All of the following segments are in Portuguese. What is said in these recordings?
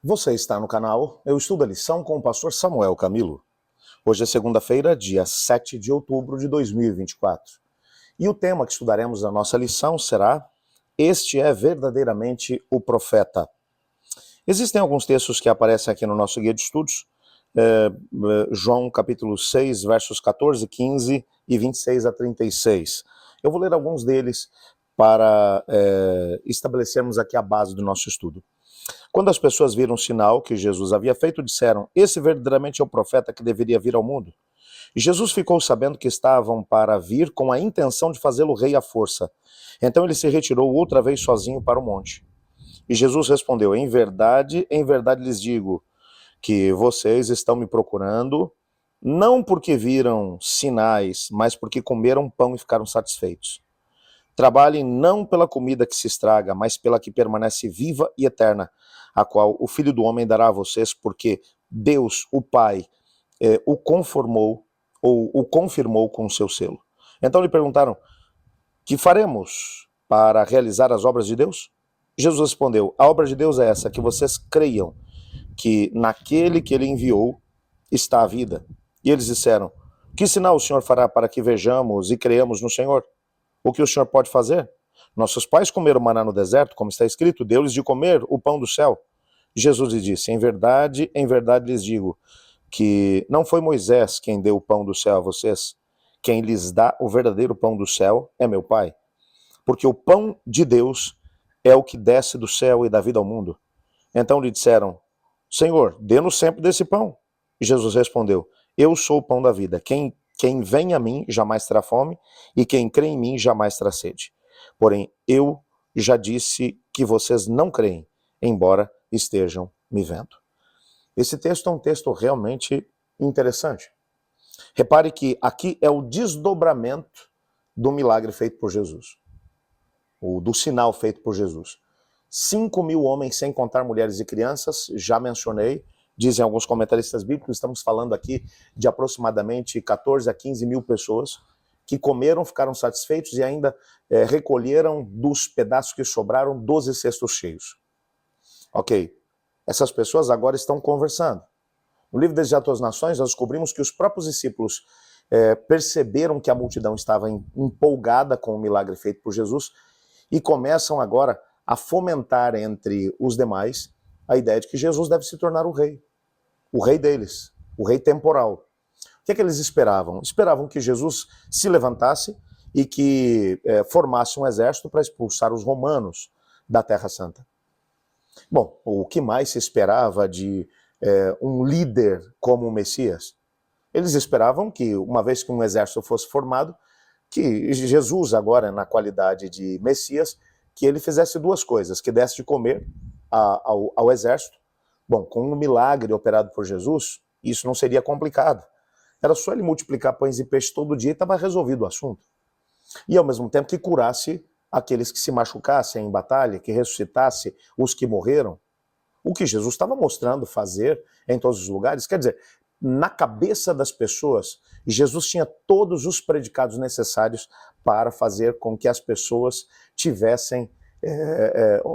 Você está no canal Eu Estudo a Lição com o pastor Samuel Camilo. Hoje é segunda-feira, dia 7 de outubro de 2024. E o tema que estudaremos na nossa lição será: Este é verdadeiramente o profeta. Existem alguns textos que aparecem aqui no nosso guia de estudos. João capítulo 6, versos 14, 15 e 26 a 36. Eu vou ler alguns deles para estabelecermos aqui a base do nosso estudo. Quando as pessoas viram o sinal que Jesus havia feito, disseram: esse verdadeiramente é o profeta que deveria vir ao mundo. E Jesus ficou sabendo que estavam para vir com a intenção de fazê-lo rei à força. Então ele se retirou outra vez sozinho para o monte. E Jesus respondeu: em verdade lhes digo que vocês estão me procurando, não porque viram sinais, mas porque comeram pão e ficaram satisfeitos. Trabalhem não pela comida que se estraga, mas pela que permanece viva e eterna, a qual o Filho do Homem dará a vocês, porque Deus, o Pai, o conformou ou o confirmou com o seu selo. Então lhe perguntaram: que faremos para realizar as obras de Deus? Jesus respondeu: a obra de Deus é essa, que vocês creiam que naquele que ele enviou está a vida. E eles disseram: que sinal o Senhor fará para que vejamos e creiamos no Senhor? O que o Senhor pode fazer? Nossos pais comeram maná no deserto, como está escrito, deu-lhes de comer o pão do céu. Jesus lhe disse: em verdade lhes digo, que não foi Moisés quem deu o pão do céu a vocês. Quem lhes dá o verdadeiro pão do céu é meu Pai. Porque o pão de Deus é o que desce do céu e dá vida ao mundo. Então lhe disseram: Senhor, dê-nos sempre desse pão. E Jesus respondeu: eu sou o pão da vida. Quem vem a mim jamais terá fome, e quem crê em mim jamais terá sede. Porém, eu já disse que vocês não creem, embora estejam me vendo. Esse texto é um texto realmente interessante. Repare que aqui é o desdobramento do milagre feito por Jesus, ou do sinal feito por Jesus. 5.000 homens, sem contar mulheres e crianças, já mencionei. Dizem alguns comentaristas bíblicos, estamos falando aqui de aproximadamente 14 a 15 mil pessoas que comeram, ficaram satisfeitos e ainda recolheram dos pedaços que sobraram 12 cestos cheios. Ok, essas pessoas agora estão conversando. No livro Desejo de todas as Nações, nós descobrimos que os próprios discípulos perceberam que a multidão estava empolgada com o milagre feito por Jesus e começam agora a fomentar entre os demais a ideia de que Jesus deve se tornar o rei deles, o rei temporal. O que é que eles esperavam? Esperavam que Jesus se levantasse e que formasse um exército para expulsar os romanos da Terra Santa. Bom, o que mais se esperava de um líder como o Messias? Eles esperavam que, uma vez que um exército fosse formado, que Jesus, agora na qualidade de Messias, que ele fizesse duas coisas: que desse de comer ao exército. Bom, com um milagre operado por Jesus, isso não seria complicado. Era só ele multiplicar pães e peixes todo dia e estava resolvido o assunto. E ao mesmo tempo que curasse aqueles que se machucassem em batalha, que ressuscitasse os que morreram. O que Jesus estava mostrando fazer em todos os lugares. Quer dizer, na cabeça das pessoas, Jesus tinha todos os predicados necessários para fazer com que as pessoas tivessem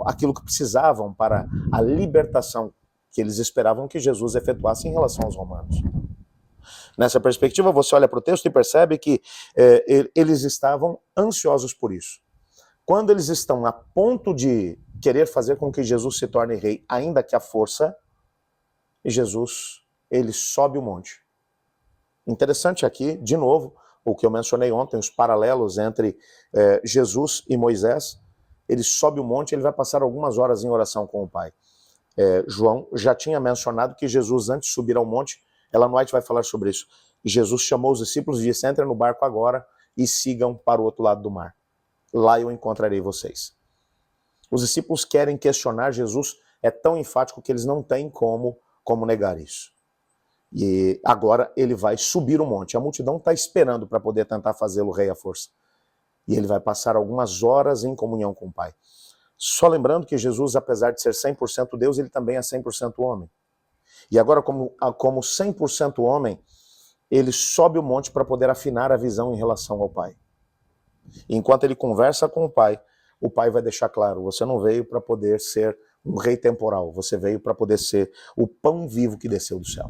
aquilo que precisavam para a libertação que eles esperavam que Jesus efetuasse em relação aos romanos. Nessa perspectiva, você olha para o texto e percebe que eles estavam ansiosos por isso. Quando eles estão a ponto de querer fazer com que Jesus se torne rei, ainda que à força, Jesus, ele sobe o monte. Interessante aqui, de novo, o que eu mencionei ontem, os paralelos entre Jesus e Moisés. Ele sobe o monte e ele vai passar algumas horas em oração com o Pai. João já tinha mencionado que Jesus, antes de subir ao monte, Ellen White vai falar sobre isso. Jesus chamou os discípulos e disse: entrem no barco agora e sigam para o outro lado do mar. Lá eu encontrarei vocês. Os discípulos querem questionar Jesus, é tão enfático que eles não têm como negar isso. E agora ele vai subir o monte. A multidão está esperando para poder tentar fazê-lo rei à força. E ele vai passar algumas horas em comunhão com o Pai. Só lembrando que Jesus, apesar de ser 100% Deus, ele também é 100% homem. E agora, como 100% homem, ele sobe o monte para poder afinar a visão em relação ao Pai. E enquanto ele conversa com o Pai vai deixar claro: você não veio para poder ser um rei temporal. Você veio para poder ser o pão vivo que desceu do céu.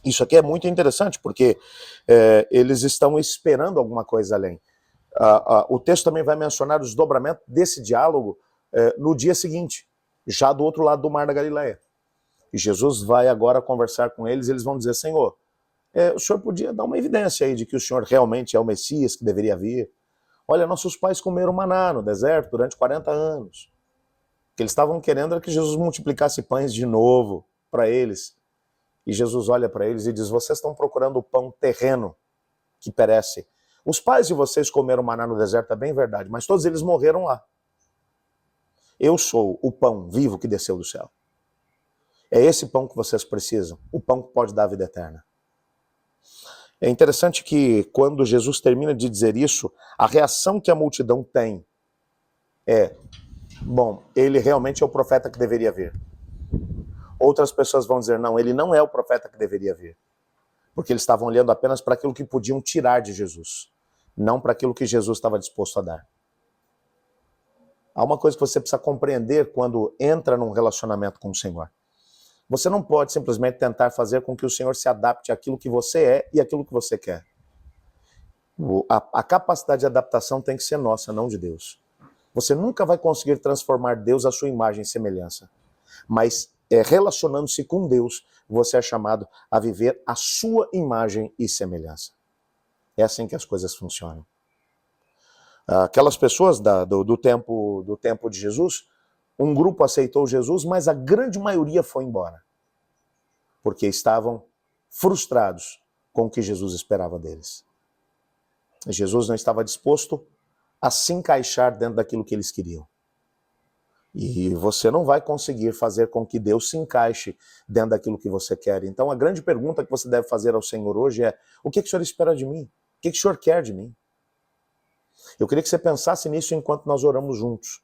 Isso aqui é muito interessante, porque eles estão esperando alguma coisa além. O texto também vai mencionar o desdobramento desse diálogo no dia seguinte, já do outro lado do Mar da Galileia. E Jesus vai agora conversar com eles, e eles vão dizer: Senhor, o Senhor podia dar uma evidência aí de que o Senhor realmente é o Messias que deveria vir. Olha, nossos pais comeram maná no deserto durante 40 anos. O que eles estavam querendo era que Jesus multiplicasse pães de novo para eles. E Jesus olha para eles e diz: vocês estão procurando o pão terreno que perece. Os pais de vocês comeram maná no deserto, é bem verdade, mas todos eles morreram lá. Eu sou o pão vivo que desceu do céu. É esse pão que vocês precisam, o pão que pode dar a vida eterna. É interessante que quando Jesus termina de dizer isso, a reação que a multidão tem é: bom, ele realmente é o profeta que deveria vir. Outras pessoas vão dizer: não, ele não é o profeta que deveria vir. Porque eles estavam olhando apenas para aquilo que podiam tirar de Jesus, não para aquilo que Jesus estava disposto a dar. Há uma coisa que você precisa compreender quando entra num relacionamento com o Senhor. Você não pode simplesmente tentar fazer com que o Senhor se adapte àquilo que você é e àquilo que você quer. A capacidade de adaptação tem que ser nossa, não de Deus. Você nunca vai conseguir transformar Deus à sua imagem e semelhança. Mas relacionando-se com Deus, você é chamado a viver a sua imagem e semelhança. É assim que as coisas funcionam. Aquelas pessoas do tempo de Jesus, um grupo aceitou Jesus, mas a grande maioria foi embora. Porque estavam frustrados com o que Jesus esperava deles. Jesus não estava disposto a se encaixar dentro daquilo que eles queriam. E você não vai conseguir fazer com que Deus se encaixe dentro daquilo que você quer. Então a grande pergunta que você deve fazer ao Senhor hoje é: o que o Senhor espera de mim? O que o Senhor quer de mim? Eu queria que você pensasse nisso enquanto nós oramos juntos.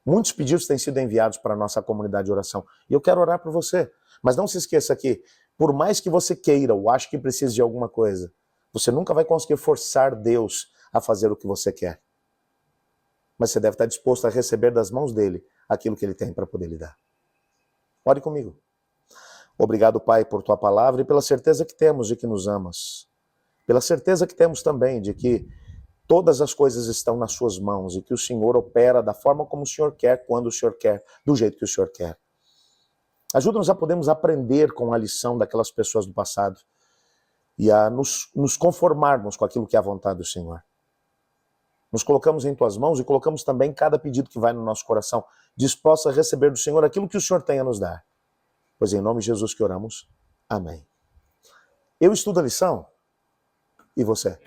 Muitos pedidos têm sido enviados para a nossa comunidade de oração. E eu quero orar por você. Mas não se esqueça que, por mais que você queira ou ache que precise de alguma coisa, você nunca vai conseguir forçar Deus a fazer o que você quer. Mas você deve estar disposto a receber das mãos dele aquilo que ele tem para poder lhe dar. Ore comigo. Obrigado, Pai, por tua palavra e pela certeza que temos de que nos amas. Pela certeza que temos também de que todas as coisas estão nas suas mãos e que o Senhor opera da forma como o Senhor quer, quando o Senhor quer, do jeito que o Senhor quer. Ajuda-nos a podermos aprender com a lição daquelas pessoas do passado e a nos conformarmos com aquilo que é a vontade do Senhor. Nos colocamos em tuas mãos e colocamos também cada pedido que vai no nosso coração, disposto a receber do Senhor aquilo que o Senhor tem a nos dar. Pois em nome de Jesus que oramos. Amém. Eu estudo a lição e você?